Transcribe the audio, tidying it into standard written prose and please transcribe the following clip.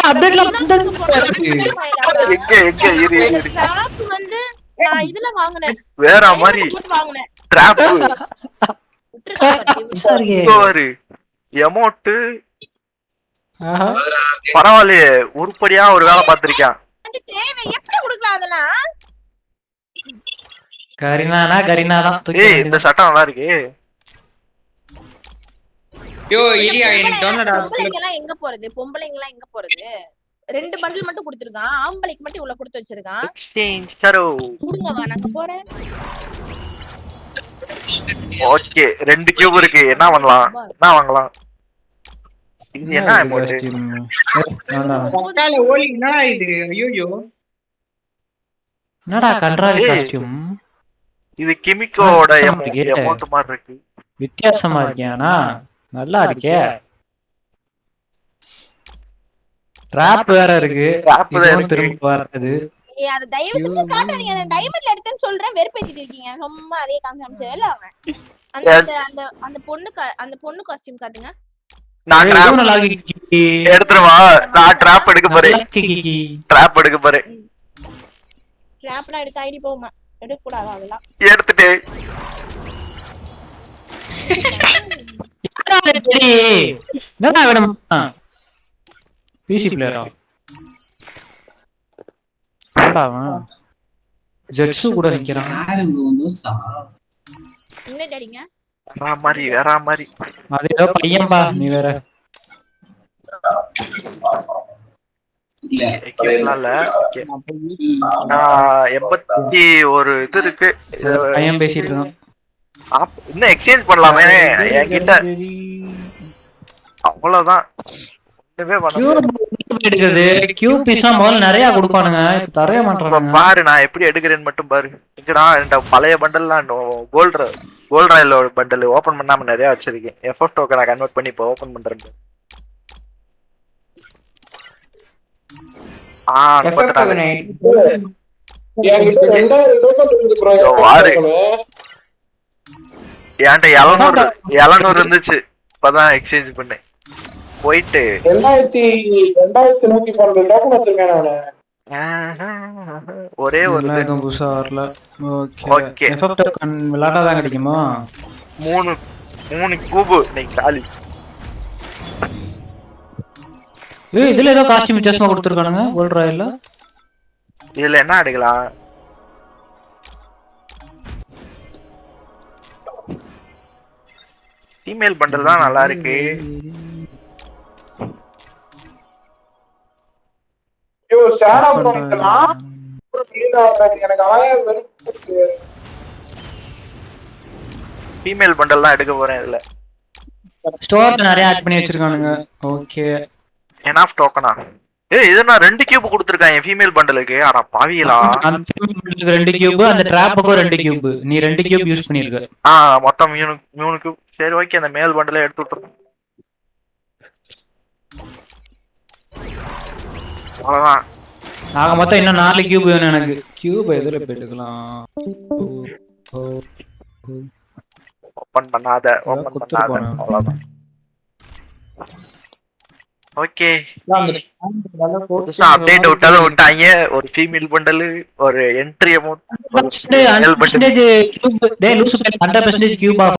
அப்டேட்ல வந்து நான் இதுல வாங்குனேன். வேற மாதிரி வாங்குனேன். டிராப் சரியே எமோட்டு பரவாயில்லையே உருப்படியா ஒரு வேலை பார்த்திருக்கேன். எப்படி குடுக்கலாம் அதெல்லாம்? கரீனா தான். ஏய் இந்த சட்டம் நல்லா இருக்கு. யோ இரியா எனக்கு டவுன்லோட் ஆகுது. பொம்பளைங்க எல்லாம் எங்க போறது? 2 பண்டில் மட்டும் கொடுத்திருக்கான். ஆம்பளைக்கு மட்டும் இவ்வளவு கொடுத்து வச்சிருக்கான். எக்ஸ்சேஞ்ச் கரோ. குடுங்க வா நான் போறேன். ஓகே 2 கியூப் இருக்கு. என்ன பண்ணலாம்? என்ன வாங்கலாம்? இது என்ன அமௌண்ட்? பக்கால ஓலி என்னடா இது? ஐயோ என்னடா கன்றாவி காஸ்டியூம். இது கிமிக்கோட அமௌண்ட் மாதிரி இருக்கு. வித்தியாசமா இருக்கியானா? நல்லா இருக்கே. டிராப் வேற இருக்கு. இதுவும் திரும்ப வரது. ஏய் அத தயவு செஞ்சு காட்டாதீங்க. நான் டைமண்ட்ல எடுத்தேன்னு சொல்றேன். வெறுப்பேத்திட்டு இருக்கீங்க. சும்மா அதே காமிச்சே இல்ல அவன். அந்த பொண்ணு காஸ்டியூம் காட்டுங்க. நான் டிராப் எடுத்துறவா? நான் டிராப் எடுக்க போறேன். டிராப் எடுக்க போறேன். டிராப்லாம் எடுத்து ஐடி போமா. எடுக்க கூடாது அதெல்லாம். எடுத்துட்டே. என்னடா வேணும்? பிசி பிளேயரா? என்னடாவா? ஜெட்ஸு கூட நிக்கிறான். என்ன டடிங்க? வேற மாதிரி. அது ஏதோ பையன்பா நீ வேற. நான் 81 இது இருக்கு. பையன் பேசிட்டு இருக்கான். இன்னும் எக்ஸ்சேஞ்ச் பண்ணலாமே என்கிட்ட. அவ்வளவுதான். நிறைய கொடுப்பானுங்க. தரைய மாட்டானுங்க. பாரு நான் எப்படி எடுக்கிறேன்னு மட்டும் பாரு. இங்கடா பழைய பண்டல்லாம் கோல்ட் ராயலோட பண்டல் ஓபன் பண்ணாம நிறைய வச்சிருக்கேன். எஃப்எஃப் டோக்கனை கன்வெர்ட் பண்ணி இப்போ ஓபன் பண்றேன். என்கிட்ட 700 இருந்துச்சு. இப்பதான் எக்ஸ்சேஞ்ச் பண்ணேன். போயிட்டு 2112 வச்சிருக்கேன். ஒரே ஒரு புதுசா வரல. ஓகே எஃப்எஃப் டோக்கன் விளையாடாதான் கிடைக்குமா? 3 கியூப் நீ காலி. ஏய் இதுல ஏதோ காஸ்டியூம் வித்தியாசமா கொடுத்திருக்கானுங்க கோல்ட் ராயல்ல. இதுல என்ன எடுக்கலாம்? ஃபீமேல் பண்டல் தான் நல்லா இருக்கு. யோ ஷேர் அவுட் பண்ணிக்கலாம். எனக்கு ஃபீமேல் பண்டல் தான் எடுக்க போறேன். இதுல ஸ்டோர்ல நிறைய ஆட் பண்ணி வச்சிருக்கானுங்க. Okay enough டோக்கனா? ஏய் இது நான் 2 கியூப் கொடுத்திருக்கேன் ஃபீமேல் பண்டலுக்கு. அட பாவிகளா. அந்த ஃபீமேல் பண்டலுக்கு 2 கியூப், அந்த டிராப்புக்கு 2 கியூப். நீ 2 கியூப் யூஸ் பண்ணிருக்க. மொத்தம் 3 கியூப். சரி ஓகே அந்த மேல் பண்டலை எடுத்து விட்டுறேன். அவ்வளவுதான். ஆக மொத்தம் இன்னும் 4 கியூப் வேணும் எனக்கு. கியூப் எதுல போட்டுக்கலாம்? ஓபன் பண்ணாத. அவ்வளவுதான். ஓகே புதுசா அப்டேட் விட்டாங்க. ஒரு ஃபீமேல் பண்டல், ஒரு என்ட்ரி அமௌண்ட், 100% கியூப் ஆஃப்